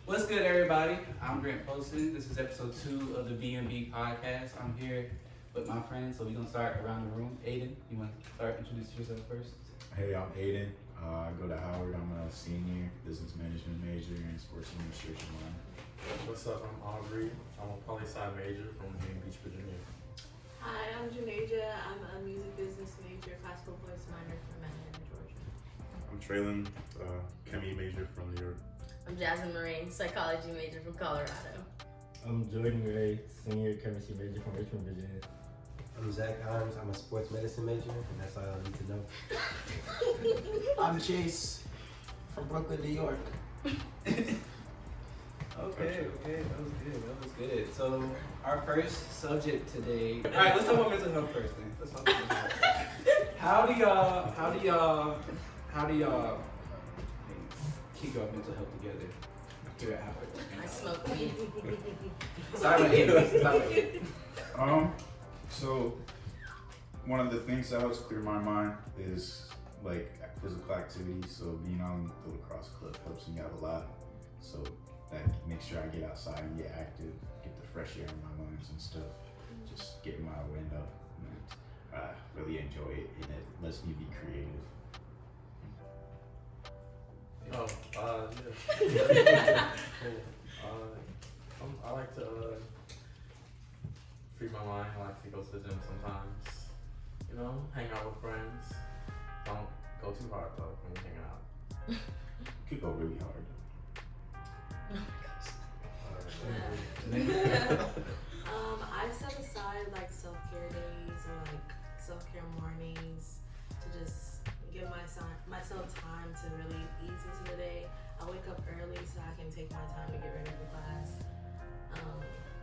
What's good, everybody? I'm Grant Poston. This is episode 2 of the B&B podcast. I'm here with my friends, so we're going to start around the room. Aiden, you want to start introducing yourself first? Hey, I'm Aiden. I go to Howard. I'm a senior business management major and sports administration minor. What's up? I'm Aubrey. I'm a poli-sci major from Green Beach, Virginia. Hi, I'm Janasia. I'm a music business major, classical voice minor from Manhattan, Georgia. I'm Traylon, chemie major from New York. I'm Jasmine Moraine, psychology major from Colorado. I'm Jordan Ray, senior chemistry major from Richmond, Virginia. I'm Zach Arms. I'm a sports medicine major, and that's all I need to know. I'm Chase from Brooklyn, New York. Okay, that was good. So our first subject today. All right, let's talk about mental health first. Then let's talk about mental health. How do y'all keep your mental health together here at Howard? I smoke weed. Sorry, Aiden. So one of the things that helps clear my mind is like physical activity. So being on the lacrosse club helps me out a lot. So that makes sure I get outside and get active, get the fresh air in my lungs and stuff. Just getting my wind up. And I really enjoy it, and it lets me be creative. Yeah. I like to free my mind. I like to go to the gym sometimes. You know, hang out with friends. Don't go too hard though when you're hanging out. Could go really hard. I set aside like self-care days or like self-care mornings to just give myself time to really ease into the day. I wake up early so I can take my time to get ready for class.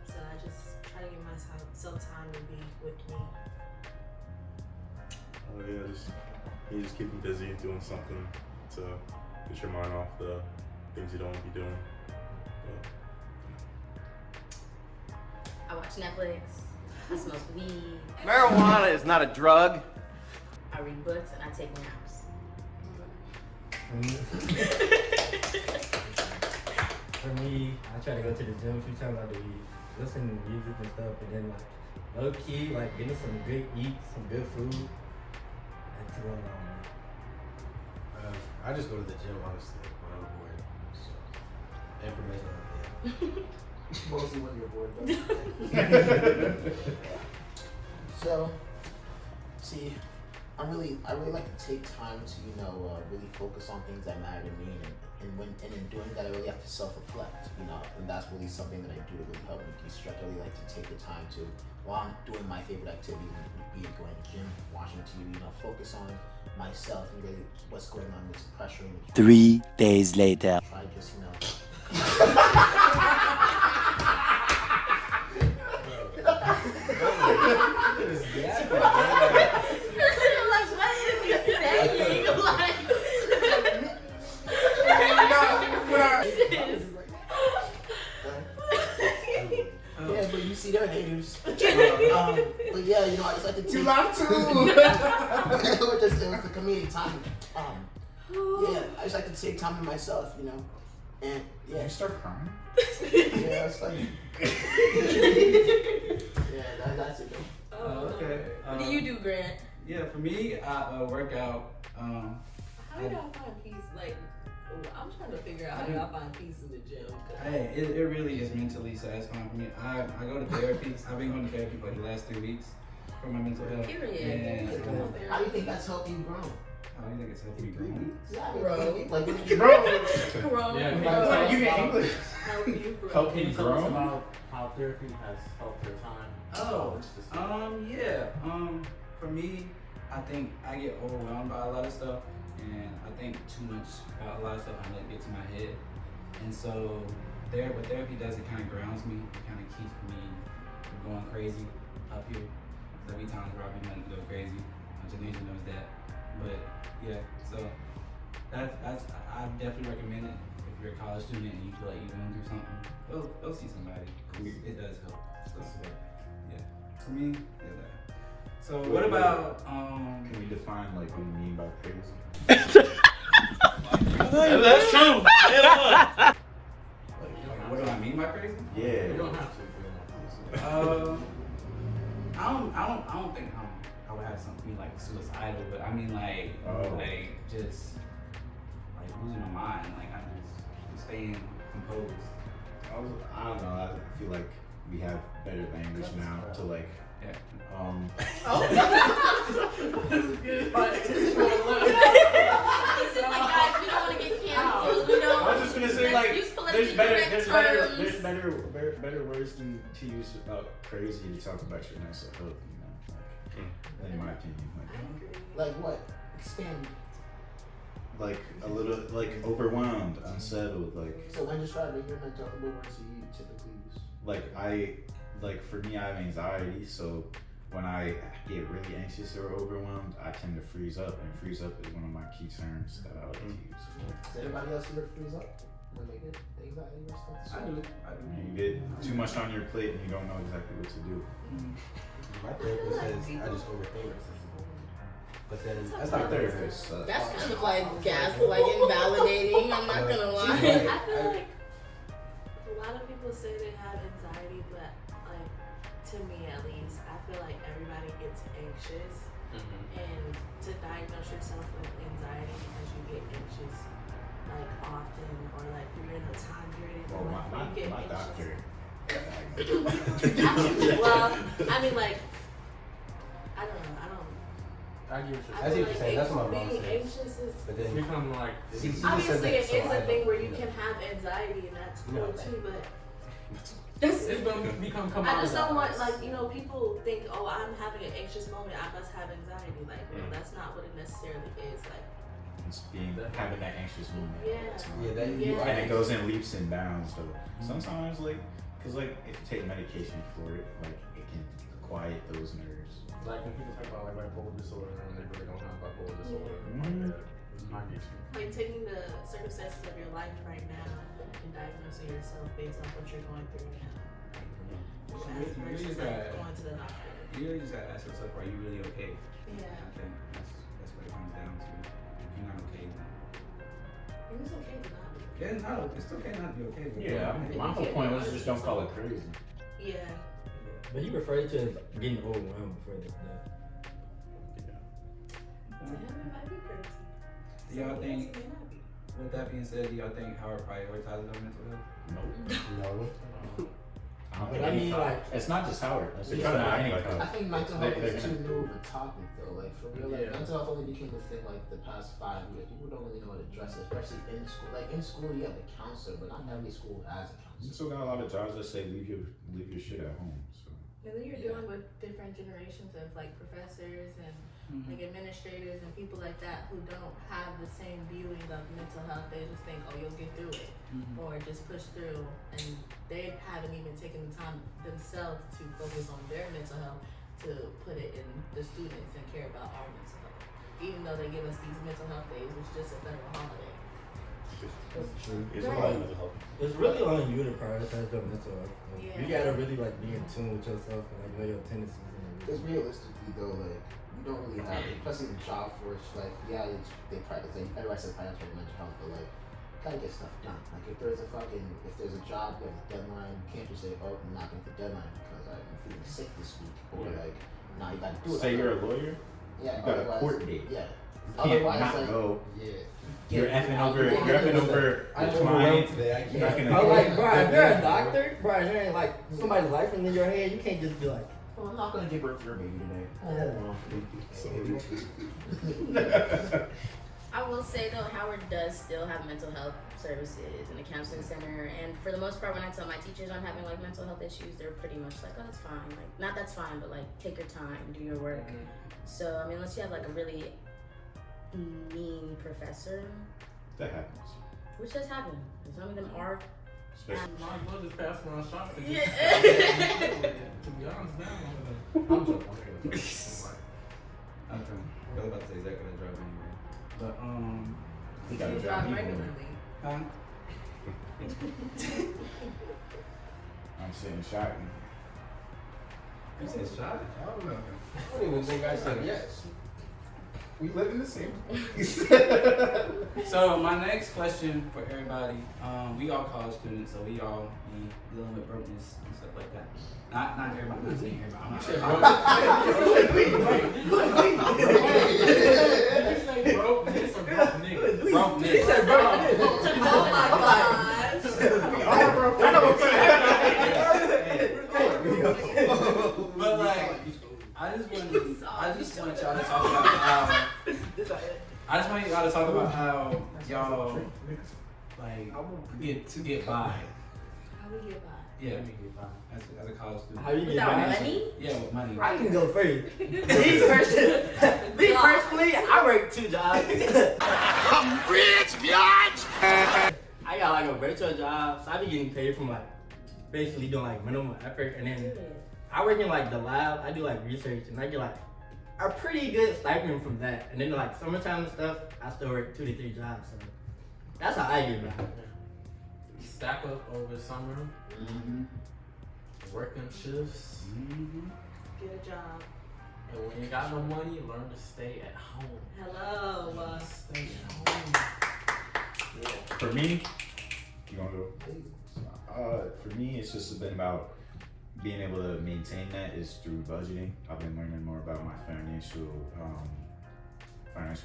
So I just try to give myself time to be with me. Oh yeah, you just keep them busy doing something to get your mind off the things you don't want to be doing. I watch Netflix. I smoke weed. Marijuana is not a drug. I read books and I take naps. For me, I try to go to the gym a few times out the week, listen to music and stuff, and then like low key, like getting some good some good food. That's going on, man. I just go to the gym, honestly, when I'm bored. So, information on there. Mostly when you're bored, though. So, see, I really like to take time to, really focus on things that matter to me, and in doing that, I really have to self-reflect, and that's really something that I do to really help me de-stress. I really like to take the time to, while I'm doing my favorite activity, be it going to the gym, watching TV, focus on myself and really what's going on with pressure. 3 days later. Try just, Yeah, but you see, they're haters. But yeah, I just like to take. You laugh too. It was a comedic time. Yeah, I just like to take time to myself, and yeah. You start crying? Yeah, it's funny. Yeah, that's it. Okay. What do you do, Grant? Yeah, for me, I work out. How do y'all find peace? Like, I'm trying to figure out how y'all find peace in the gym. Hey, it really is mentally satisfying for me. I go to therapy. I've been going to therapy for the last 3 weeks for my mental health. Period. And, How do you think that's helped you grow? how do you think it's helped me grow? Yeah, Grow. Yeah, You get English. Help me Can you tell us grow? about how therapy has helped your time? For me, I think I get overwhelmed by a lot of stuff, and I think too much about a lot of stuff. I let it get to my head, and so what therapy does, it kind of grounds me. It kind of keeps me from going crazy up here. There'll be times where I'll be wanting to go crazy. Janasia knows that, but yeah. So I definitely recommend it if you're a college student and you feel like you're going through something. Go see somebody. It does help. So yeah, for me, yeah, that. So what about Can we define like what you mean by crazy? That's true. don't think I would have something like suicidal, but I mean like just like losing my mind. Like I'm just staying composed. I don't know. I feel like we have better language now to like. Yeah. It's just like, guys, we don't want to get canceled. We don't. I was just gonna say let's like use politically correct terms. there's better words than to use about crazy to talk about your mental health. You know, like in my opinion, Like what? Expand. like a little like overwhelmed, unsettled, like. So when describing your mental health, what words do you typically use? Like for me, I have anxiety, so when I get really anxious or overwhelmed, I tend to freeze up, and freeze up is one of my key terms that I like to use. Does anybody else here freeze up when they get anxiety or stuff? I do. You get too much on your plate and you don't know exactly what to do. My therapist says I just overthink. But then That's not therapist. That's kind of like invalidating. I'm not gonna lie. I feel like a lot of people say they have anxiety, but like to me at least, I feel like everybody gets anxious, and to diagnose yourself with anxiety because you get anxious like often, or like you're in a time period Well, where you get my anxious. doctor. Well, I mean like I don't know. I get what you're I saying. feel like That's what my mom being says. anxious is But It's then become like See, she just obviously said that, it so is I a thing don't, where you know. can have anxiety, and that's cool too. But it's become I just don't want like people think, oh, I'm having an anxious moment, I must have anxiety. Like that's not what it necessarily is. Like It's having that anxious moment. Yeah. And it goes in leaps and bounds though. Sometimes cause if you take medication for it, it can quiet those nerves. Like when people talk about bipolar disorder and they really don't have bipolar disorder, it might get you. like taking the circumstances of your life right now and diagnosing yourself based on what you're going through now. Versus going to the doctor. You really just gotta ask yourself, are you really okay? Yeah. I think that's what it comes down to. If you're not okay, then And it's okay to not be. it's okay not to be okay. But My whole point was just don't call it crazy. Yeah. But you referred to as getting overwhelmed before this. To him, it might be crazy. Do y'all Somebody think, else may not be. with that being said, do y'all think Howard prioritizes our mental health? No. But I mean, it's not just Howard. It's It's not not any like college. I think mental health They're is too new of a topic though. Like for real, Yeah. mental health only became a thing like the past 5 years. People don't really know how to address it, especially in school. Like in school, you have a counselor, but not every school has a You counselor. still got a lot of jobs that say leave your shit at home. So And then you're dealing with different generations of like professors and like administrators and people like that who don't have the same viewing of mental health. They just think, oh, you'll get through it, or just push through, and they haven't even taken the time themselves to focus on their mental health to put it in the students and care about our mental health. Even though they give us these mental health days, which is just a federal holiday. That's true. It's Right. a lot of mental health. It's really on you to prioritize your mental health. Yeah. You gotta really be in tune with yourself and know your tendencies and Because everything. realistically though, you don't really have, especially the job force. They practice. Everybody says prioritize mental health, but you gotta get stuff done. Like if there's a job, you have a deadline. You can't just say, oh, I'm not gonna get the deadline because I'm feeling sick this week, or nah, you gotta do it. say you're a lawyer. Yeah. You got a otherwise- court date. Yeah. You can't not go. Yeah. You're effing over I'm your overwhelmed client. today. I You're not can't. gonna. But bro, if you're a doctor, bro, and there ain't somebody's life in your hand, you can't just be like, Well, I'm not gonna give birth to your baby today. I will say though, Howard does still have mental health services and a counseling center, and for the most part, when I tell my teachers I'm having mental health issues, they're pretty much like, oh, that's fine. Not that's fine, but take your time, do your work. So I mean, unless you have a really mean professor, That happens. which does happen. Some of them are. Especially. Might as well just pass around shots. To Yeah. be honest, now I'm joking. I was about to say Zach got a job anyway. But He got a You job. drive He won. regularly. huh? I'm sitting shotting. You said shot? I don't know. I don't even think I said yes. We live in the same place. So So my next question for everybody, we all college students, so we all be dealing with brokenness and stuff like that. Not everybody, not saying everybody. I'm not saying Brokenness or broke niggas? brokenness. Oh my gosh. But like, I just want y'all to talk about how. I just want y'all to talk about how y'all like get by. How we get by? Yeah, as a college student. How you get Without by? money? Yeah, with money. I can go first. Me personally, I work 2 jobs. I'm rich, bitch! I got like a virtual job, so I be getting paid from like basically doing like minimum effort, and then I work in like the lab. I do like research, and I get like a pretty good stipend from that. And then like summertime and stuff, I still work 2 to 3 jobs. So that's how I get by. Stack up over summer, working shifts, Get a job. and when you got no money, learn to stay at home. Hello. Stay at home. For me, you gonna go? For me, it's just been about being able to maintain that is through budgeting. I've been learning more about my financial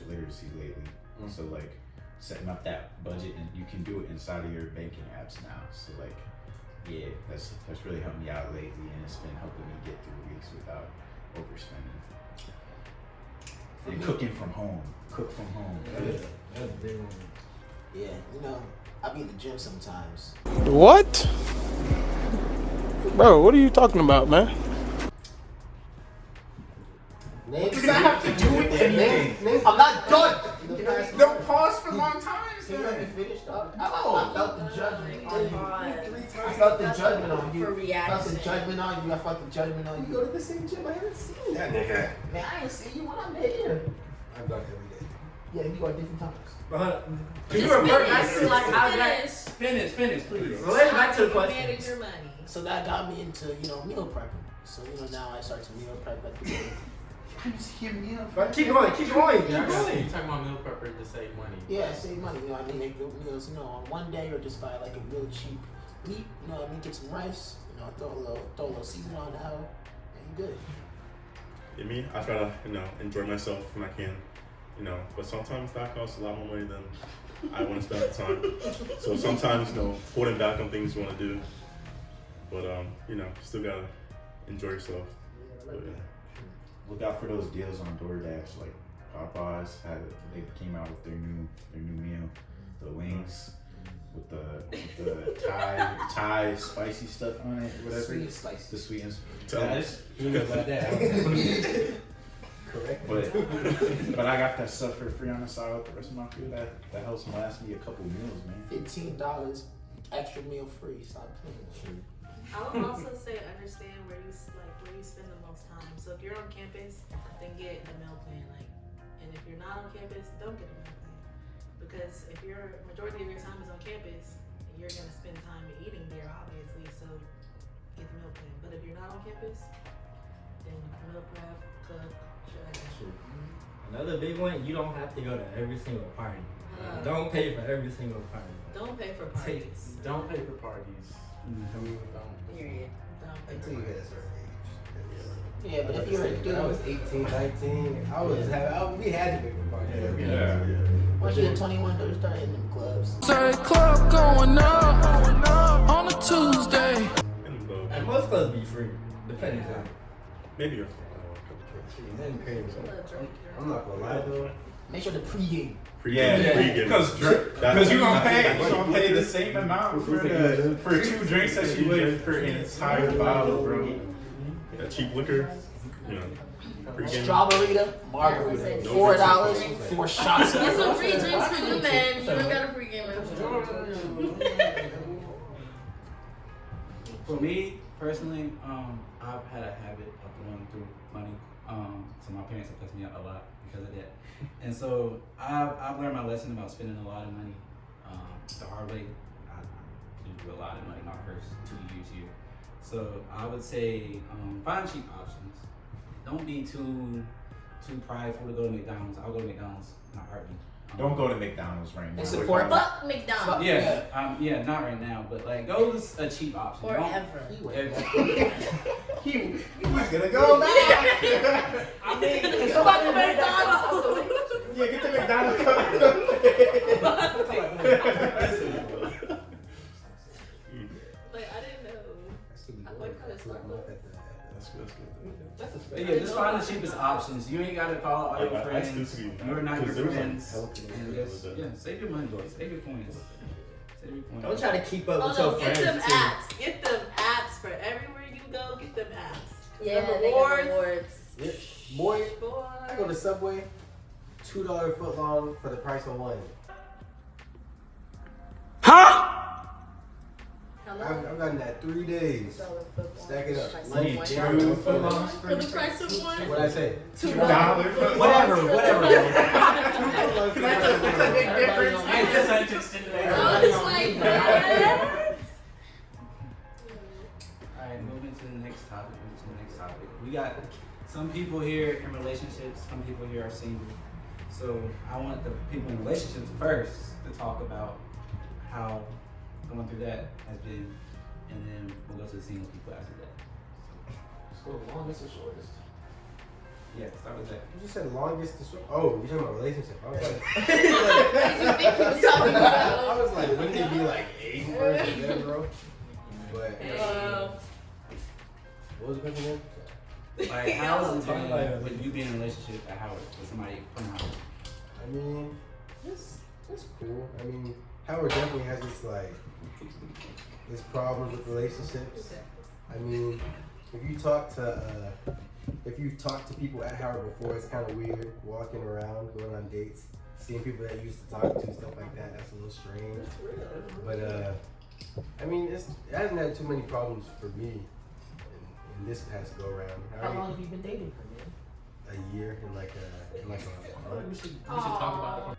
literacy lately. So like setting up that budget, and you can do it inside of your banking apps now. So like, yeah, that's really helped me out lately, and it's been helping me get through weeks without overspending. And cooking from home. Cook from home. That's a big one. Yeah, you know, I be in the gym sometimes. What? Bro, what are you talking about, man? What does that have to do with anything? I'm not done. Don't pause for long times. Can you let me finish, dog? I felt the judgment on you. Pause. I felt the judgment on you. For I felt the reaction. judgment on you. I felt the judgment on you. You go to the same gym. I haven't seen you. That nigga. Man, I ain't seen you when I'm here. I go every day. Yeah, you go at different times. Can you revert back to like how that? Finish. Finish, please. Relate back to the Manage question. your money. So that got me into, meal prepping. So, now I start to meal prep at the beginning. I just hear meal prep. Keep going. You talking about meal prepper to save money? Yeah, save money. I mean, make good meals, on one day, or just buy like a real cheap meat. Get some rice. Throw a little seasoning on the hell, and you good. Yeah, me, I try to, enjoy myself when I can, but sometimes that costs a lot more money than I want to spend at the time. So sometimes, holding back on things you want to do, but still gotta enjoy yourself. But, yeah. Look out for those deals on DoorDash, like Popeyes they came out with their new meal, the wings with the Thai spicy stuff on it, whatever. Sweet and spicy. The sweet and You know about that. Correct. But I got that stuff for free on the side with the rest of my food. That helps last me a couple meals, man. $15 extra meal free. Stop playing. I would also say understand where you spend the most time. So if you're on campus, then get a meal plan. And if you're not on campus, don't get a meal plan. Because if your majority of your time is on campus, you're gonna spend time eating there, obviously. So get the meal plan. But if you're not on campus, then meal prep, cook, shit like that. Another big one, you don't have to go to every single party. Don't pay for every single party. Don't pay for parties. Don't pay for parties. Period. Don't pay Until for you hit a parties. certain age. Yeah, but if you're a When I was dude, 18, 19, we had to pay for parties. Yeah. once you're 21, don't start hitting them clubs. Club going up on a Tuesday. And most clubs be free, depending on. Maybe you're Nothing crazy. I'm not gonna lie though. Make sure the pregame. pre-game. Because you're gonna pay the same amount for 2 drinks that you would for an entire bottle, bro. That cheap liquor, pre-game. Strawberry, margarita, $4, 4 shots. Get some free drinks for you, man. You don't got a free game. For me personally, I've had a habit of going through money. So my parents have cussed me out a lot because of that. And so I've learned my lesson about spending a lot of money the hard way. I do a lot of money my first 2 years here. So I would say find cheap options. Don't be too prideful to go to McDonald's. I'll go to McDonald's in a heartbeat. Don't go to McDonald's right now. And support Fuck McDonald's. Yeah, not right now, but like go with a cheap option. Forever. He's gonna go back. I mean, fuck McDonald's. Yeah, get the McDonald's Like, I didn't know. I like how it's not Yeah, just find the cheapest options. You ain't gotta call all your friends. You're not your friends. And just, save your money, boys. Save your points. Save your points. Don't try to keep up with Oh your no, friends. get them too. apps. Get them apps for everywhere you go. Get them apps. Yeah, The they got rewards. Yeah. Boy, Boy. I go to Subway, $2 foot long for the price of one. I've gotten that 3 days. Stack it up. Lunch, dinner, For the price of one. What'd I say? $2. Whatever. That's a big difference. I was like, what? Alright, moving to the next topic. We got some people here in relationships, some people here are single. So I want the people in relationships first to talk about how going through that has been, and then we'll go to the single people after that. So longest or shortest? Yeah, start with that. You just said longest to short. Oh, you're talking about relationship. I was like, I was like, wouldn't it be like 8 first and then, bro? But what was the question again? Like, how is it been with you being in a relationship at Howard with somebody from Howard? I mean, it's cool. I mean, Howard definitely has this like this problems with relationships. I mean, if you've talked to people at Howard before, it's kind of weird walking around, going on dates, seeing people that you used to talk to, stuff like that. That's a little strange. But I mean, it hasn't had too many problems for me in this past go around. How long have you been dating for, man? A year in like a month. We should talk about it.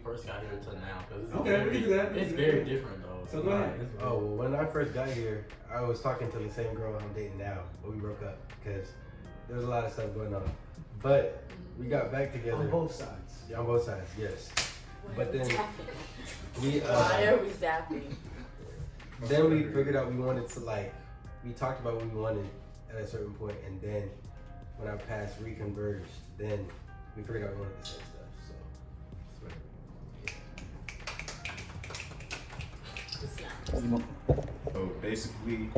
First got here to now, because Okay, we can do that. It's very different though. So go ahead. Oh, well, when I first got here, I was talking to the same girl I'm dating now, but we broke up because there was a lot of stuff going on. But we got back together. On both sides. Yeah, on both sides, yes. But then we Why are we zapping? then we figured out we wanted to we talked about what we wanted at a certain point, and then when our paths reconverged, then we figured out we wanted the same stuff. So basically,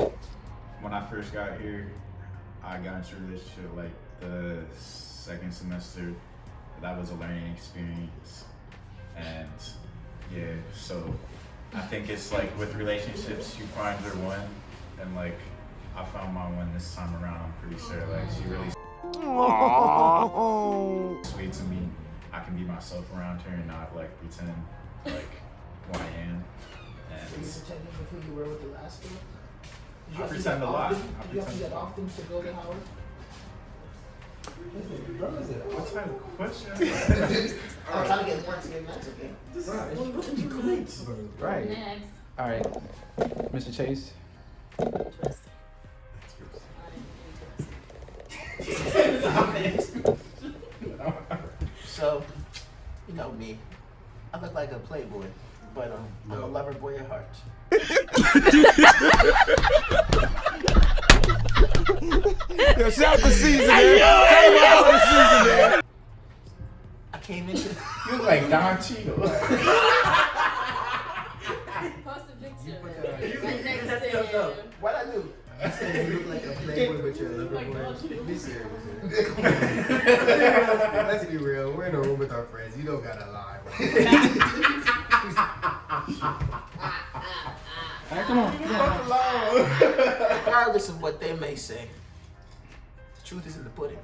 when I first got here, I got into a relationship like the second semester. That was a learning experience, and yeah. So I think it's like with relationships, you find your one, and like I found my one this time around. I'm pretty sure like she really sweet to me. I can be myself around her and not like pretend like who I am. So you pretending with who you were with the last one? I pretend a lot. Did you have to get often to go to Howard? What kind of question? I'm trying to get more to get an answer, okay? Right. Next. All right, Mr. Chase. So, you know me. I look like a playboy, but I'm a lover boy at heart. Yo, shout the season, man. Shout the season, man. I came into You look like Don Cheadle. Post a picture. Right next to him. what I do? I said you look like a playboy, but you're a lover boy. Be serious. Let's be real. We're in a room with our friends. You don't gotta lie. Come on. Regardless of what they may say, the truth is in the pudding.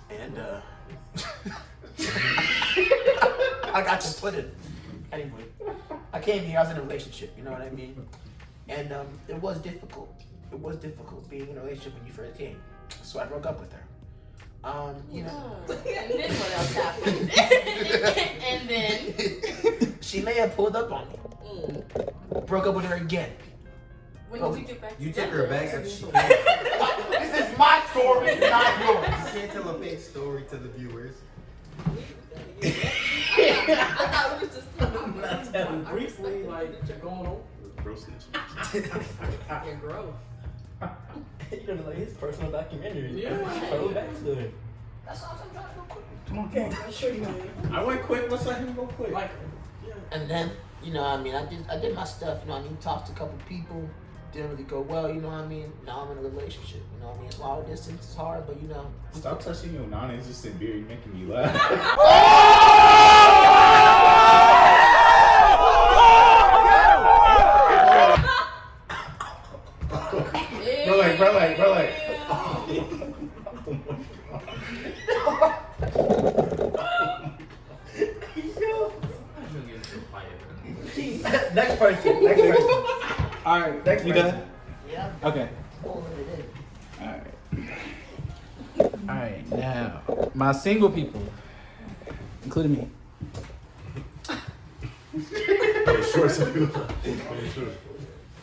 And I got to pudding. Anyway, I came here. I was in a relationship. You know what I mean? And it was difficult. It was difficult being in a relationship when you first came. So I broke up with her. You know. And then what else happened? And then. She may have pulled up on me. Broke up with her again. When did you get back You together? took her back after she came. This is my story, not yours. You can't tell a fake story to the viewers. I thought we was just talking about Briefly, like, going on. Bro snitch. your growth. You're gonna like his personal documentary. Yeah. Total backstory. That's all I'm trying to go quick. Come on. I'm sure you know. I went quick. Let's let him go quick. Like, And then, you know what I mean, I did my stuff, you know what I mean, talked to a couple people, didn't really go well, you know what I mean. Now I'm in a relationship, you know what I mean. Long distance is hard, but you know. Stop touching your non-existent beard. You're making me laugh. Bro, like. Next person. All right, next you done? Yeah. Okay. Pulling it in. All right. All right. Now, my single people, including me. Sure, so sure.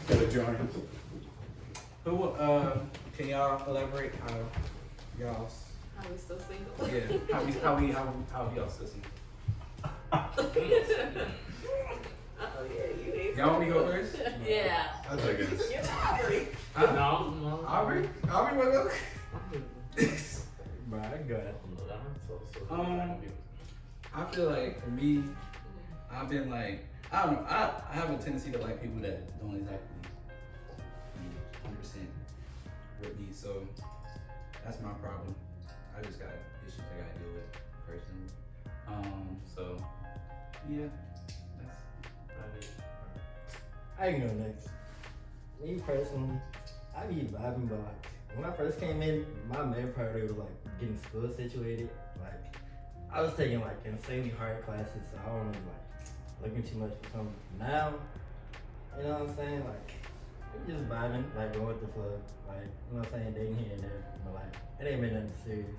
Gotta join. Who? Can y'all elaborate how y'all's? How we still single? Yeah. How y'all still single? Oh yeah, you need. Y'all want me to go first? Yeah. I'll take it. You're Aubrey. no. Aubrey wanna go? Bro, I can go after you. I feel like for me, I've been like, I don't know, I have a tendency to like people that don't exactly be 100% with me, so that's my problem. I just got issues I gotta deal with personally. So yeah, that's I can go next. Me personally, I be vibing, but like when I first came in, my main priority was like getting school situated. Like I was taking like insanely hard classes, so I wasn't like looking too much for something. Now, you know what I'm saying? Like we just vibing, like going with the flow. Like you know what I'm saying, dating here and there, but like it ain't been nothing serious.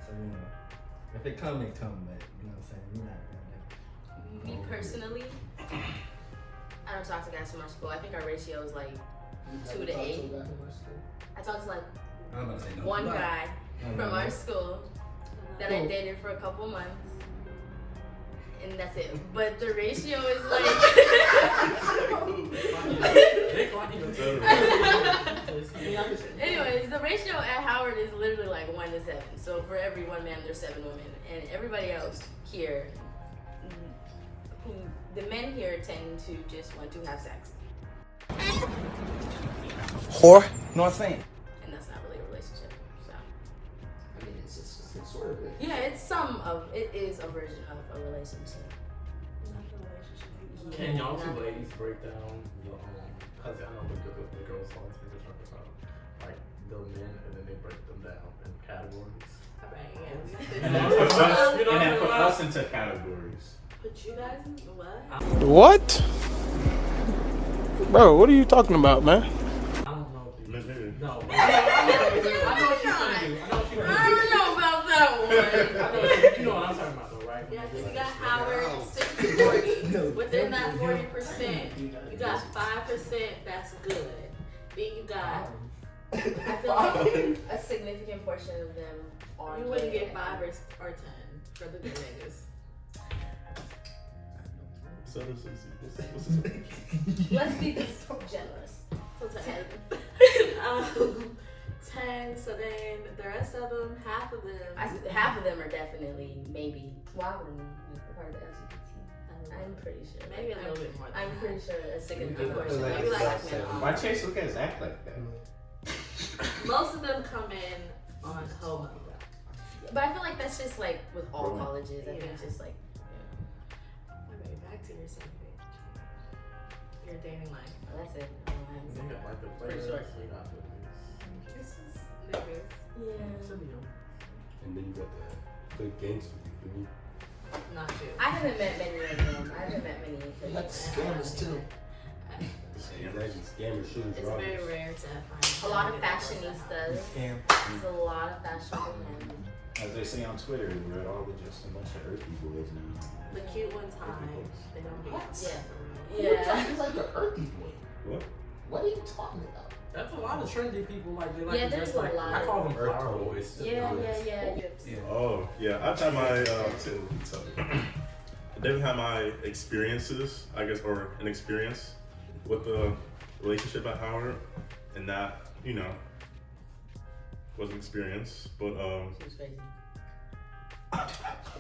So you know, if it come, it come. But you know what I'm saying, we're not gonna. Me personally, I don't talk to guys from our school. I think our ratio is like 2 to 8. I talked to like I'm about to say no. one guy from our school that I dated for a couple months, and that's it. But the ratio is anyways, the ratio at Howard is literally like 1 to 7. So for every one man, there's 7 women, and everybody else here, the men here tend to just want to have sex. Whore. Know what I'm saying? And that's not really a relationship. So I mean, it's sort of it. yeah, it is a version of a relationship. Can y'all two ladies break down the because I know the girls always think talk about like the men and then they break them down in categories. Alright, And then yeah. put us into categories. Put you guys in what? What? Bro, what are you talking about, man? I don't know if you no. I don't know about that one. You know what I'm talking about though, right? Yeah, because you got Howard 60-40. Within that 40%, you got 5% that's good. Then you got, I feel like a significant portion of them are. you wouldn't gay. get 5 or 10 for the good niggas. What's his name? Let's be this generous. So 10. 10, so then the rest of them, half of them. Half of them are definitely maybe. Well, I wouldn't be part of the LGBT. I'm pretty sure. Maybe a little bit more than I'm that. pretty sure a significant Yeah, portion. like Maybe like Why Chase look at us act like that? Most of them come in on homo. But I feel like that's just like with all Really? colleges. I think it's just like Okay, back to your subject. Your dating life. oh, that's it. We got like the Pretty players, short. we got the niggas. This is niggas. Yeah. Should be young. And then you got the good gangsters, you feel me? Not you. I haven't met many of them. I haven't met many. You got the scammers too. Exactly. Scammers, shooters, It's robbers. very rare to find A lot of somebody that does that. fashionistas. Scam. There's a lot of fashionable men. As they say on Twitter, we're all just a bunch of earthy boys now. The cute ones hide. They don't be. Yeah. He's like an earthy boy. What? What are you talking about? That's a lot of trendy people. Like they like Yeah, to there's dress a like. lot. I call them Earth flower tones. boys. to be Yeah, honest. yeah. Oh, yeah. I've had my, I didn't have my experiences, I guess, or an experience with the relationship at Howard, and that, you know, was an experience. But, She was crazy.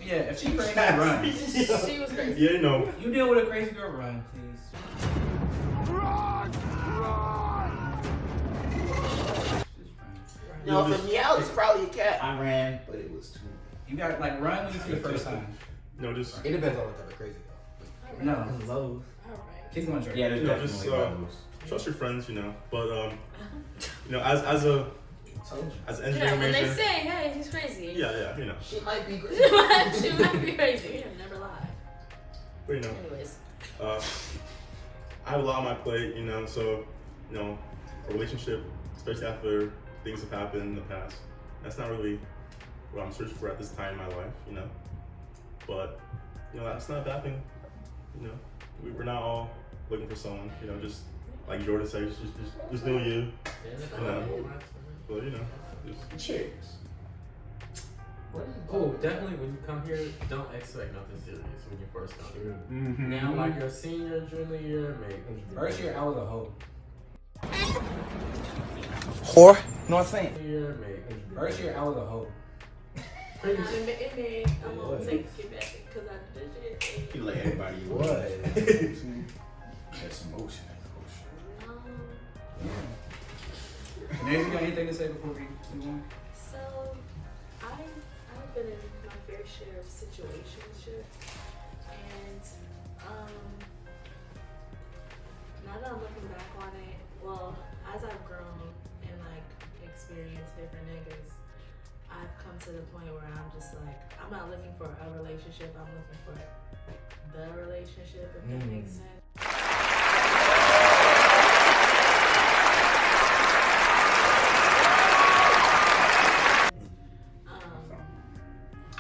Yeah, if she crazy, run. She was crazy. yeah, you know, You deal with a crazy girl, run, please. No, if it meows, it's probably a cat. I ran, but it was too. You got like run when you see the first time. you know, just, It depends on what type of crazy though. No, Lows. Alright. keep going, Drake. Yeah, there's You know, definitely just, levels. trust your friends, you know. But, you know, as an Yeah, engineering when they major, say, hey, she's crazy. yeah, you know. She might be she great. might be We crazy. have never lied. But, you know, Anyways. I have a lot on my plate, you know, so, you know, a relationship, especially after things have happened in the past, that's not really what I'm searching for at this time in my life, you know. But, you know, that's not a bad thing, you know. We're not all looking for someone, you know, just like Jordan says, just doing you, you know. But, you know, just chicks. Oh, definitely when you come here, don't expect nothing serious when you first come here. Mm-hmm. Now, like your senior, junior year, maybe. First year, I was a hoe. Whore. Know what I'm saying? Year, maybe. First year, I was a hoe. Pretty I'm gonna take it back because I did it. He let everybody What? That's emotion. Nancy, you got anything to say before we move on? So, I've been in my fair share of situationships, and now that I'm looking back on it, well, as I've grown and like experienced different niggas, I've come to the point where I'm just like, I'm not looking for a relationship, I'm looking for the relationship, if that makes sense.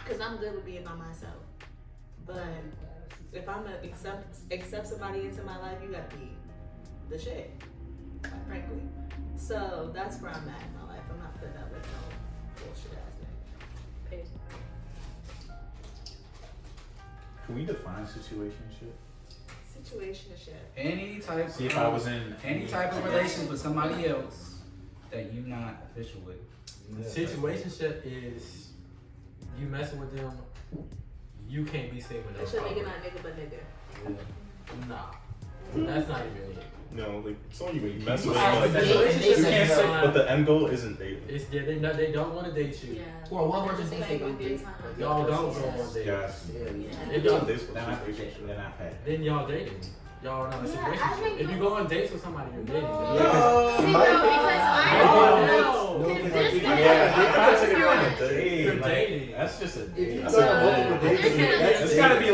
Because I'm good with being by myself. But if I'm gonna accept somebody into my life, you gotta be the shit, quite frankly. So that's where I'm at in my life. I'm not putting up with no bullshit ass nigga. Peace. Can we define situationship? Situationship. Any type. See, if I was in any type of relationship with somebody else that you not official with. Situationship is you messing with them, you can't be safe with That's them. your nigga, not nigga, but nigga. Nah, that's not even it. No, like, someone you mess with, But like, the you relationship can't is say, not- but the end goal isn't dating. It's they don't want to date you. Yeah. Well, one person Just thinks like they on can good date. time. Y'all don't go on dates. Yes. If y'all Dates with Then I've situationship. had. then y'all dating. Y'all are not in a Yeah, I situationship. think If you go on dates with somebody, you're dating. No. Yeah. See, no, because I No. don't know. Because there's been You're Like, dating. that's just a If you date. go That's on a multiple date. dates, It's gotta be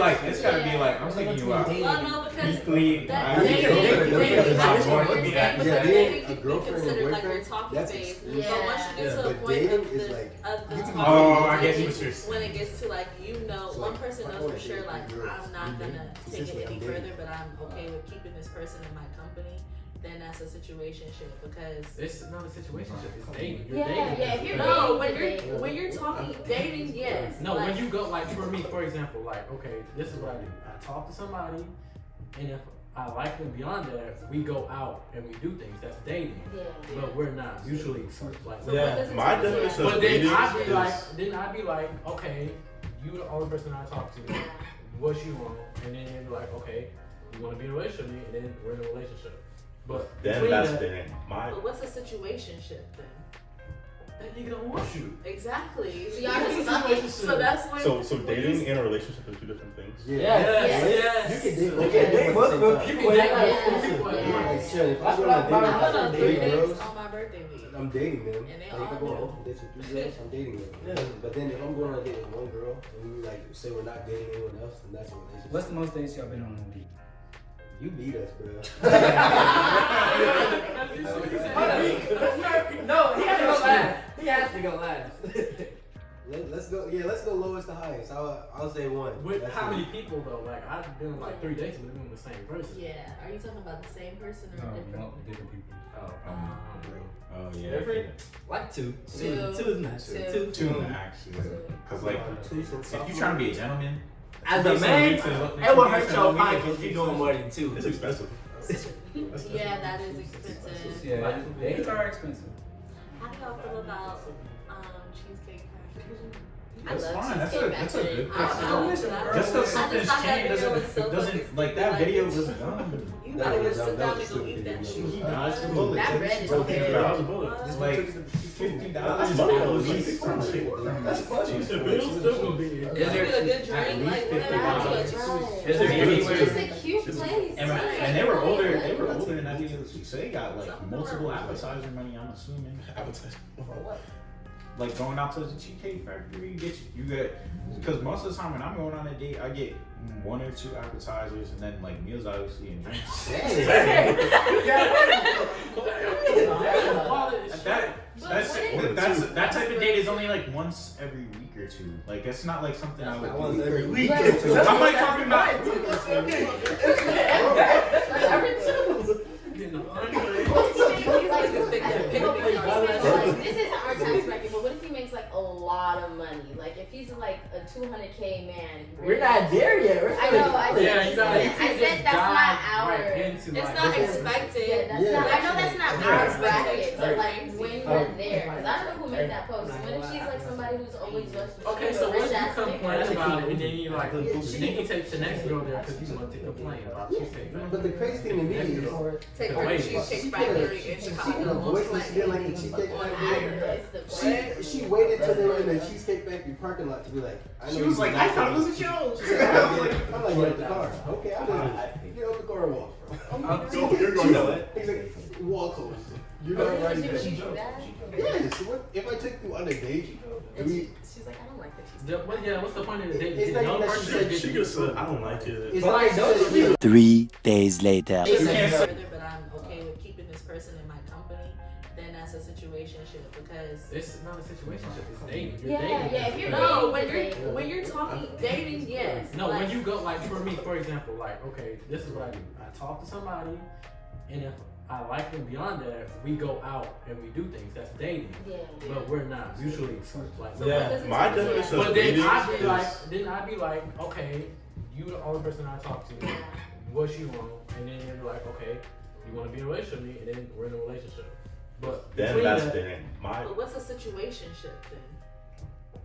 like, I'm taking you out. Well, no, because Weekly. that I dating, think dating, dating- that's dating- what dating- you're saying, yeah, because dating dating a can be girlfriend or considered like your boyfriend, talking that's phase. exclusive. But once you get to a But point dating of is the like, talking Oh, I phase, get what you're saying. when it gets to like, you know, So, one like, person I knows wanna for sure date like, girls. I'm not You gonna date? take it Essentially, any I'm dating. further, but I'm okay with keeping this person in my company, then that's a situationship because It's not a situationship. It's dating. You're Yeah, dating. yeah, if you're no, dating, when you're talking dating, yes. No, like, when you go, like, for me, for example, like, okay, this is what I do. I talk to somebody, and if I like them beyond that, we go out and we do things. That's dating. Yeah. But we're not mutually exclusive. Like, So what does it My take? definition but of then dating I'd be is like, okay, you the only person I talk to. What you want? And then you're like, okay, you want to be in a relationship with me, and then we're in a relationship. But then between that's that, dating. But what's a situationship then? that nigga don't want you. Exactly. So y'all just fucking. So that's when. So dating and a relationship are two different things. Yes. You can date. You can date multiple You people. can date Yeah. multiple people. Yeah, like, shit, if That's I'm what going I on I went on a 3 date, dates girls, on my birthday week. I'm dating them. And they Like, all if I go on knew. multiple dates with 3 girls, I'm dating them. Yeah. But then if I'm going on a date with one girl and we like say we're not dating anyone else, then that's a relationship. What's the most dates y'all been on in a week? You beat us, bro. No, he has to go last. He has to go last. Let's go. Yeah, let's go lowest to highest. I'll say 1. With That's how it. many people though? Like I've been on like 3 dates with the same person. Yeah. Are you talking about the same person or No, different? no, different people. Oh yeah. Different? Like 2. Two. 2 is nice. Two. 2 actually. Cause like, Two since if you trying to be a gentleman, As a man, it will hurt your pocket if you're doing more than 2. It's expensive. Yeah, that is expensive. Yeah, dates are expensive. How do y'all feel about Cheesecake Factory? I that's love fine. That's a Cheesecake good Factory. place. I wish Just I because just something's thought that changed video was so doesn't fucking like that like video it. was done. You gotta go sit that down was and go stupid eat that video. shit. He dodged the bullet. That bread is $1 good. a bullet. It's like $50 That's at funny. least from shit. That's funny. It's still gonna be. Is Is there there a good at drink? least Like, $50? whatever. Is there anywhere? It's a cute place. And they were older. They were older than that video, so they got like multiple appetizer money. I'm assuming. Appetizer. For what? Like going out to the Cheesecake Factory, you get because most of the time when I'm going on a date, I get 1 or 2 appetizers and then like meals obviously and drinks. That type of date is only like once every week or 2. Like it's not like something I would do Once every week. I'm like talking about. Every 2. This isn't our tax bracket, but what if he makes like a lot of money? Like if he's like a 200K man. We're not there yet. We're I know. I said, Yeah, you gotta. I said that's not our. Right into, It's like, not this is- expected. Yeah, that's not. I know that's not Yeah. our bracket, but Yeah. like when we're there, because I don't know who made that post. What if she's like somebody who's always just Okay, so what if you rich-ass complain nigga? about it and then you like, then you take the next girl there because you want to complain about Cheesecake Factory. But the crazy thing to me is, Take The her to way- Cheesecake she Factory in could Chicago. have voiced that she didn't like the Cheesecake On Factory. Iris. She waited till they were in the Cheesecake Factory parking lot to be like, I know She was you like, like I thought it was a this." joke. She said, I'm like, get out the car. Okay, I'll do it. Get out the car and walk. You're going to He's like, wall closed. You're Oh, not really? riding She that. do that? Yes. What if I take you on a date? Do we? She's like, I don't like the cheese. What's the point of the date? It's Did not no even that person she said get She you? could have said, I don't like it. It's But not I like know she said, 3 days later. If You I can't go say- further, but I'm okay with keeping this person in my company, then that's a situationship because. It's not a situationship. It's dating. You're Yeah, dating. yeah. If you're No, dating, when you're talking dating, yes. No, like, when you go like for me, for example, like okay, this is what I do. I talk to somebody, and if I like them beyond that, we go out and we do things. That's dating. yeah. But we're not mutually exclusive. Like, So Yeah, what does it my take? definition but of then dating I'd be is like, okay, you the only person I talk to. What you want, and then you're like, okay, you want to be in a relationship with me, and then we're in a relationship. But then between that's that, dating. My But what's a situationship then?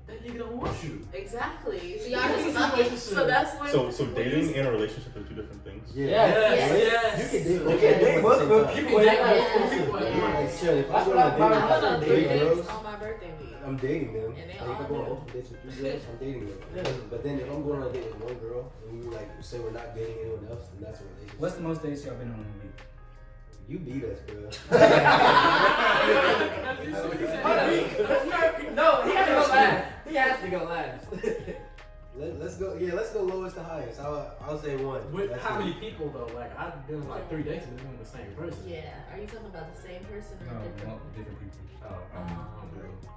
that nigga don't want you. Exactly. So y'all just fucking. So that's when. so when dating you- and a relationship are 2 different things. Yeah. Yes. You can date. You can date multiple people. Yeah. Yeah. Like, chill, if I'm That's going what on a I'm date I went on with 3 three dates girls, on my birthday week. I'm dating them. And they Like, if all I'm going on know. multiple dates with 3 girls, I'm dating them. But then if I'm going on a date with 1 girl and we like say we're not dating anyone else, then that's a relationship. What's the most dates y'all been on in a week? You beat us, bro. No, he has to go last. He has to go last. Let's go. Yeah, let's go lowest to highest. I'll say 1. With That's how it. many people though? Like I've been on like 3 dates with the same person. Yeah. Are you talking about the same person or No, different? no, different people.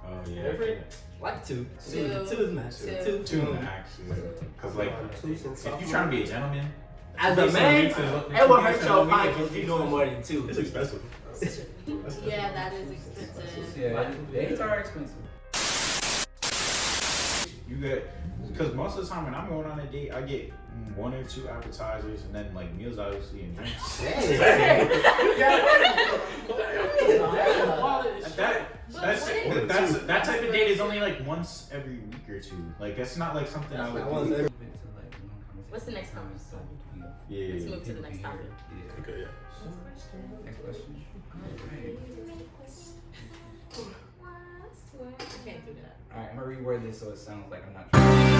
Oh yeah. Different? Like 2. 2 is nice. Two. 2 actually. Cause like, Two since if you trying to be a gentleman, As a man, it will hurt your pocket if you're doing more than 2. It's expensive. Yeah, that is expensive. Yeah, dates are expensive. you get because most of the time when I'm going on a date, I get 1 or 2 appetizers and then like meals obviously and drinks. That type of date is only like once every week or 2. Like it's not like something I would do. What's the next conversation? Yeah. Let's move to the next topic. Yeah. Okay, yeah. Next question. I can't do that. Alright, I'm gonna reword this so it sounds like I'm not trying.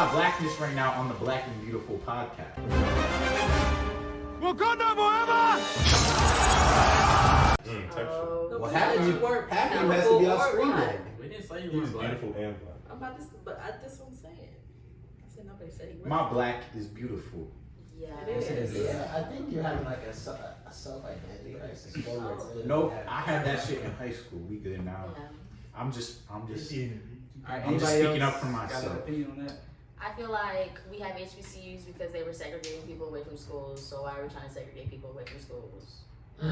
my blackness right now on the Black and Beautiful podcast. Wakanda forever! Well, half of you has to be on screen then. We didn't say you He's was black. beautiful and black. I'm about to, but that's what I'm saying. I said nobody said he was. My black is beautiful. Yeah. It is. Yeah, I think you're having like a self-identity crisis. Nope, I had that shit in high school. We good now. Yeah. I'm just All right, I'm just anybody speaking else up for got myself. an opinion on that? I feel like we have HBCUs because they were segregating people away from schools, so why are we trying to segregate people away from schools? You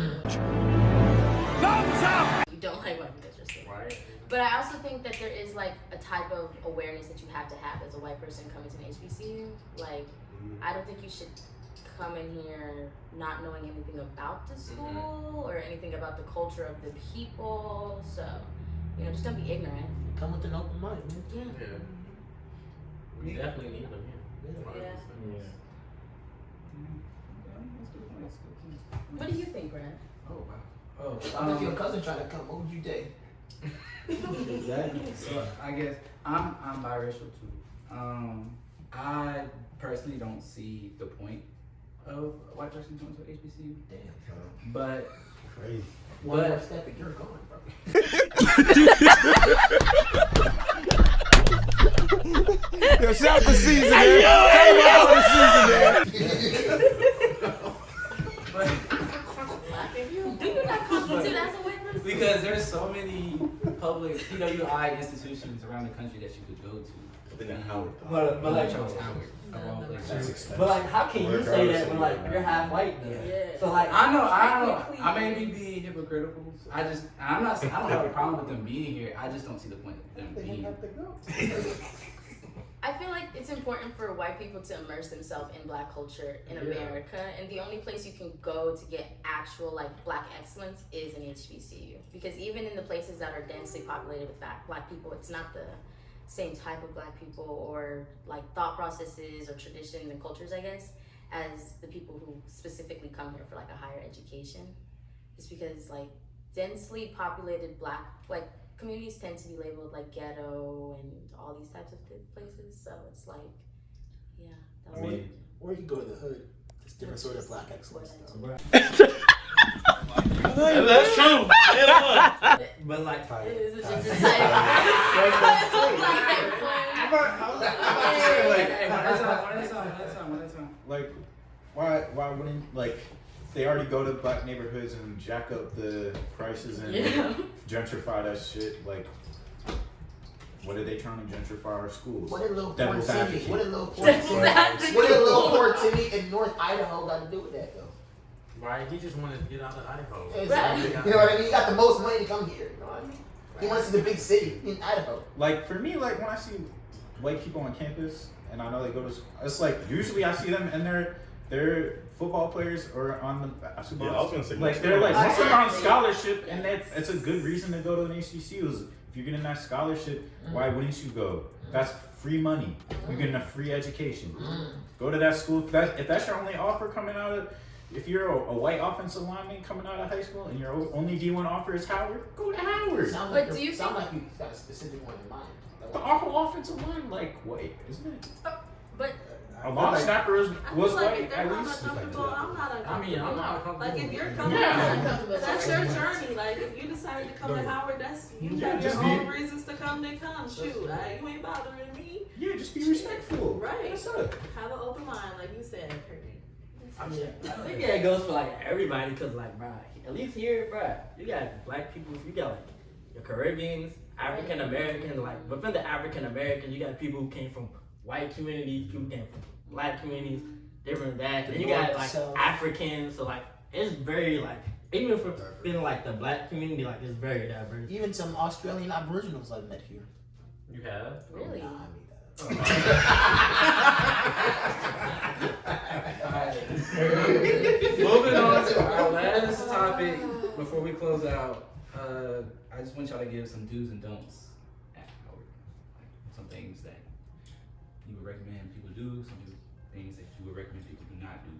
don't like white people, just Right. But I also think that there is like a type of awareness that you have to have as a white person coming to an HBCU. Like, I don't think you should come in here not knowing anything about the school or anything about the culture of the people. So, just don't be ignorant. Come with an open mind, man. Yeah. Yeah. We definitely need them here. Yeah. What do you think, Brad? Oh wow. Oh, If your cousin tried to come, what would you do? Exactly. So I guess I'm biracial too. I personally don't see the point of a white person going to HBCU. Damn. But Crazy. One more step and you're gone, bro. Yo, shout the season, man. Shout the season, man. Do you not constitute as a white person? because there's so many public PWI institutions around the country that you could go to. But then Howard. But like, Chose Howard of all places. That's expensive. but like, how can you say that when like you're half white then? Yeah. So like, I know. I may be hypocritical. I don't have a problem with them being here. I just don't see the point of them being here. I feel like it's important for white people to immerse themselves in black culture in America, and the only place you can go to get actual like black excellence is an HBCU. Because even in the places that are densely populated with black people, it's not the same type of black people or like thought processes or traditions and cultures, I guess, as the people who specifically come here for like a higher education. Just because like densely populated black like communities tend to be labeled like ghetto and all these types of places, so it's like, yeah. That was Or you go to the hood. It's different sort of black excellence. That's true. but like, It is a different type. Like, why wouldn't, like, they already go to black neighborhoods and jack up the prices and gentrify that shit. Like, what are they trying to gentrify our schools? What did little poor Devil's Timmy? advocate. What did little poor Timmy? What did little poor Timmy in North Idaho got to do with that though? Right, he just wanted to get out of Idaho. Exactly. You know what I mean? He got the most money to come here. You know what I mean? He wants to see the big city in Idaho. Like, for me, like, when I see white people on campus and I know they go to, it's like, usually I see them and they're football players or on the basketball. Yeah, I was gonna say, like, they're like, most of them are on scholarship, and that's a good reason to go to an HBCU. Is if you're getting that scholarship, why wouldn't you go? That's free money. You're getting a free education. Go to that school. If that's your only offer coming out of, if you're a white offensive lineman coming out of high school and your only D1 offer is Howard, go to Howard. Sounds But like do you sound think- like you got a specific one in mind. The awful offensive line, like, white, isn't it? But A long snapper was I feel like white, if they're at not least. uncomfortable, I'm not uncomfortable. I mean, I'm not uncomfortable. Like if you're Yeah. comfortable, that's your journey. Like if you decided to come to Howard, that's you got your own reasons to come. Then come, shoot. You ain't bothering me. Yeah, just be respectful. Right. That's it. Have an open mind, like you said, Kirby. I mean, I think it goes for like everybody, cause like, bro, at least here, bro, you got black people, you got like your Caribbeans, African Americans, like within the African Americans, you got people who came from white communities, people who came from black communities, different than that. Then you got like Africans, so like it's very like even for feeling like the black community, like it's very diverse. Even some Australian Aboriginals I've met here. You have? really? Nah, I mean Moving on to our last topic before we close out. I just want y'all to give some do's and don'ts at Howard. Like some things that you would recommend people do, some things that you would recommend people do not do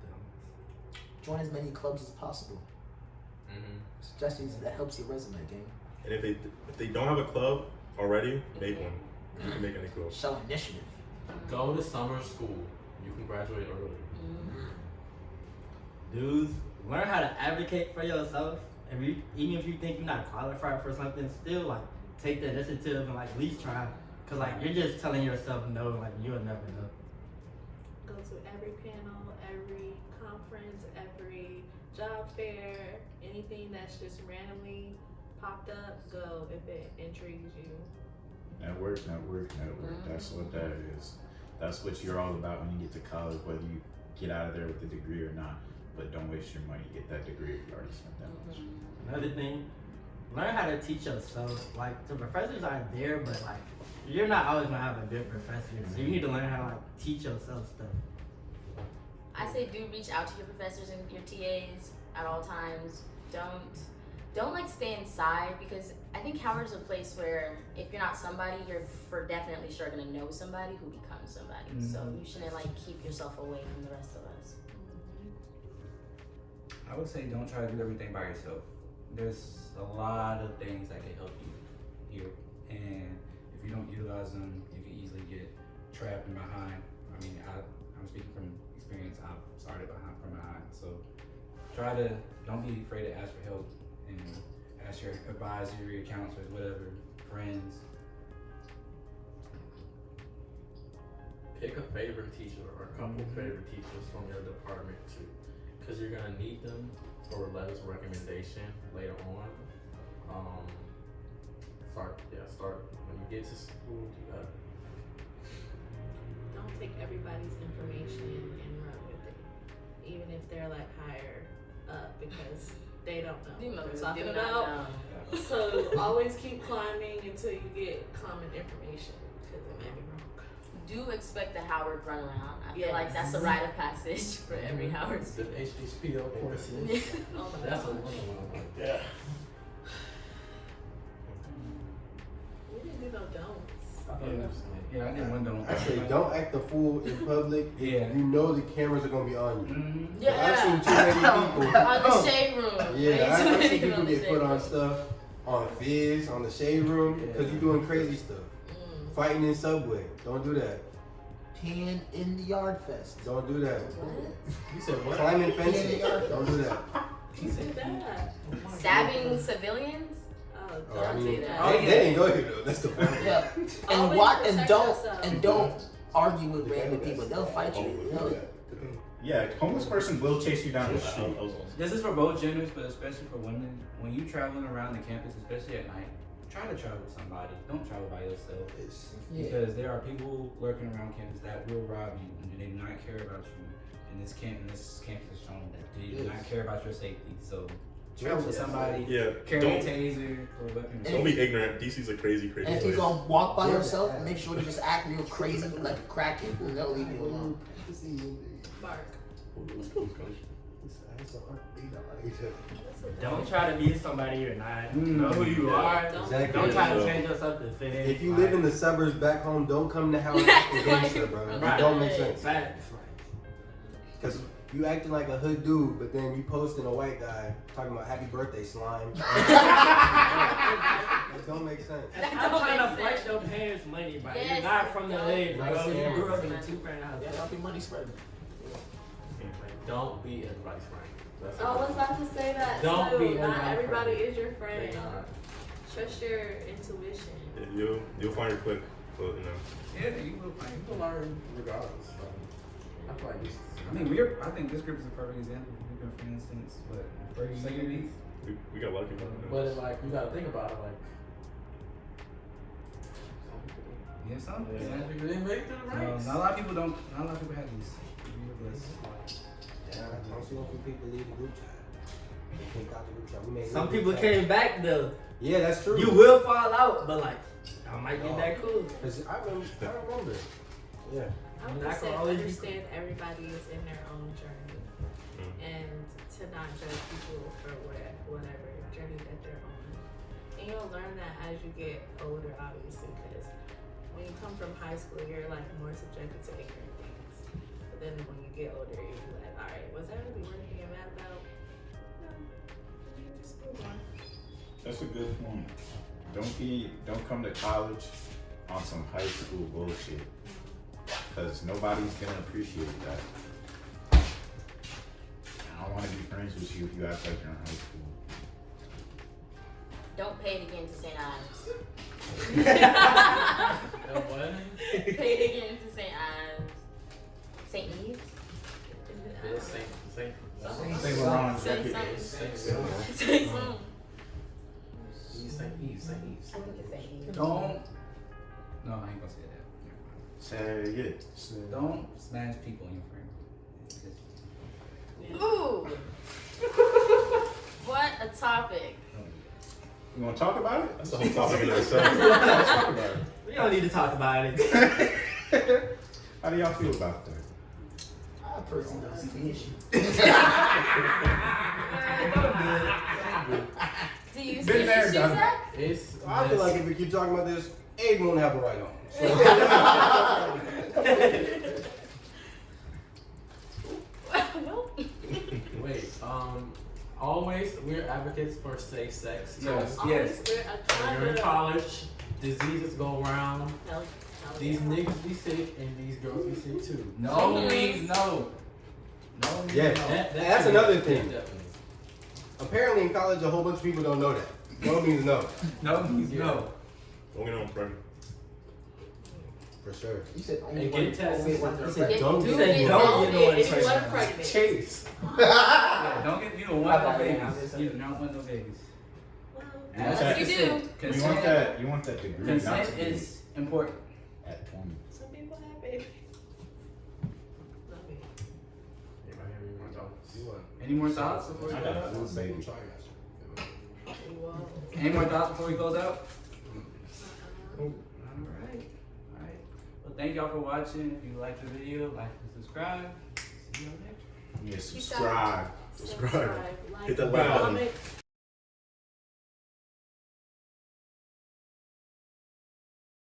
at Howard. join as many clubs as possible. Especially that helps your resume, gang. And if they don't have a club, already, make one. You can make any quilt. Show initiative. Go to summer school. You can graduate early. Dudes, learn how to advocate for yourself. And even if you think you're not qualified for something, still like take the initiative and like at least try. Cause like you're just telling yourself no, like you'll never know. Go to every panel, every conference, every job fair, anything that's just randomly popped up, go if it intrigues you. Network. That's what that is. That's what you're all about when you get to college, whether you get out of there with a degree or not. But don't waste your money. Get that degree if you already spent that much. Another thing, learn how to teach yourself. Like the professors are there, but like you're not always gonna have a good professor. So you need to learn how to like teach yourself stuff. I say do reach out to your professors and your TAs at all times. Don't like stay inside, because I think Howard's a place where if you're not somebody, you're for definitely sure gonna know somebody who becomes somebody. So you shouldn't like keep yourself away from the rest of us. I would say don't try to do everything by yourself. There's a lot of things that can help you here, and if you don't utilize them, you can easily get trapped and behind. I mean, I'm speaking from experience. I started from behind, so don't be afraid to ask for help and ask your advisor, your counselors, whatever, friends. Pick a favorite teacher or a couple favorite teachers from your department too, because you're gonna need them for letters of recommendation later on. Start when you get to school. Don't take everybody's information and run with it, even if they're like higher up, because they don't know what they're talking about. So always keep climbing until you get common information, because it may be wrong. Do expect the Howard runaround. I feel like that's a rite of passage for every Howard The student. HHPO courses. Oh my That's a gosh. one. Yeah. We didn't do no don'ts. Yeah, I did one don't. I say don't act the fool in public. Yeah. You know the cameras are gonna be on you. Yeah. I've seen too many people. On the shade room. Yeah, Way too I've many seen people on the get shade put on room. stuff on Fizz, on the shade room, because you're doing crazy stuff. Fighting in Subway. Don't do that. Peeing in the yard fest. Don't do that. You said what? Climbing fences. Don't do that. Who said that? Stabbing civilians? Oh, Oh, I don't mean, say that. they didn't go here though. That's the point. Yeah. And Always what? protect yourself. Don't argue with random people. They'll fight you. Yeah, homeless person will chase you down the street. This is for both genders, but especially for women. When you traveling around the campus, especially at night, try to travel with somebody. Don't travel by yourself. Because there are people lurking around campus that will rob you, and they do not care about you. And this campus is showing that they do not care about your safety. So travel with somebody. Yeah. Carry a taser or a weapon. Don't be ignorant. DC's a crazy And if place. you're gonna walk by yourself, make sure you just act real crazy like a crackhead, and they'll leave you alone. Bark. Don't try to be somebody you're not. Know who you are. Exactly. Don't try to change yourself to fit in. If you live in the suburbs back home, don't come to house acting gangster, bro. It don't make sense. Facts. Because you acting like a hood dude, but then you posting a white guy talking about happy birthday slime. That don't make sense. I'm trying to flex your parents' money, but you're not from the hood, bro. You grew up in a two-parent house. Yeah, that'll be money spread. Don't be everybody's friend. That's I was about to say that Don't too. be Not everybody's everybody is your friend. They are. Trust your intuition. You'll find your clique, but you know. Yeah, you will find. You can learn regardless. I feel like this. I mean, I think this group is a perfect example. We've been friends since what, first, second week. We got a lot of people. But it's like you gotta think about it, like Yeah, some. some people didn't make it to the ranks. Not a lot of people don't. Not a lot of people have these. You're blessed. Yeah, I'm seeing a few people leave the group chat. They kicked out the group chat. We made Some new people group chat. came back though. Yeah, that's true. You will fall out, but like, I might get that cool. Cause I remember. Yeah. I would I just can say always be understand everybody is in their own journey, and to not judge people for whatever journey that they're on. And you'll learn that as you get older, obviously, because when you come from high school, you're like more subjected to ignorant things. But then when you get older, you're like, all right, was that really worth being mad about? No, you just move on. That's a good point. don't come to college on some high school bullshit, because nobody's gonna appreciate that. I don't want to be friends with you if you act like you're in high school. Don't pay it again to St. Ives. What? Pay it again to St. Ives. St. Eves? It's Saint. Saint Laurent Saint Executive. something. Saint Saint something. Eves. I think it's St. Eves. Don't. No, I ain't gonna say that. Say it. Don't smash people in your friend. Ooh. What a topic. You want to talk about it? That's the whole topic in itself. Let's talk about it. We don't need to talk about it. How do y'all feel about that? I personally don't see the issue. Do you see Been there, issues, done Zach? It's. I feel like if we keep talking about this, Abe won't have a right on. So. Nope. Wait. Always we're advocates for safe sex. Yes, Always yes. When you're in college, diseases go around. No. These niggas be sick and these girls be sick too. No means no. No means Yeah. no. That's another thing. Definitely. Apparently in college, a whole bunch of people don't know that. No means no. No means no. Don't get on pregnant. For sure. You said And only get one. tested. Only one. He said, Get- don't do get get don't get no one tested if you pregnant. are pregnant. Chase. Yeah, don't get. You don't want no I babies. thought You do not want no babies. Unless As you consent- do. You Consent, want that? You want that degree? not consent to be is important. at 20. Some people have babies. Not me. Anybody have any more thoughts? Any more thoughts before we I go got out? a full baby. Whoa. Any more thoughts before we close out? Alright. Alright. Well, thank y'all for watching. If you liked the video, like and subscribe. See y'all next. Yeah, Peace out. subscribe. Subscribe. Like, Hit that like button. comment,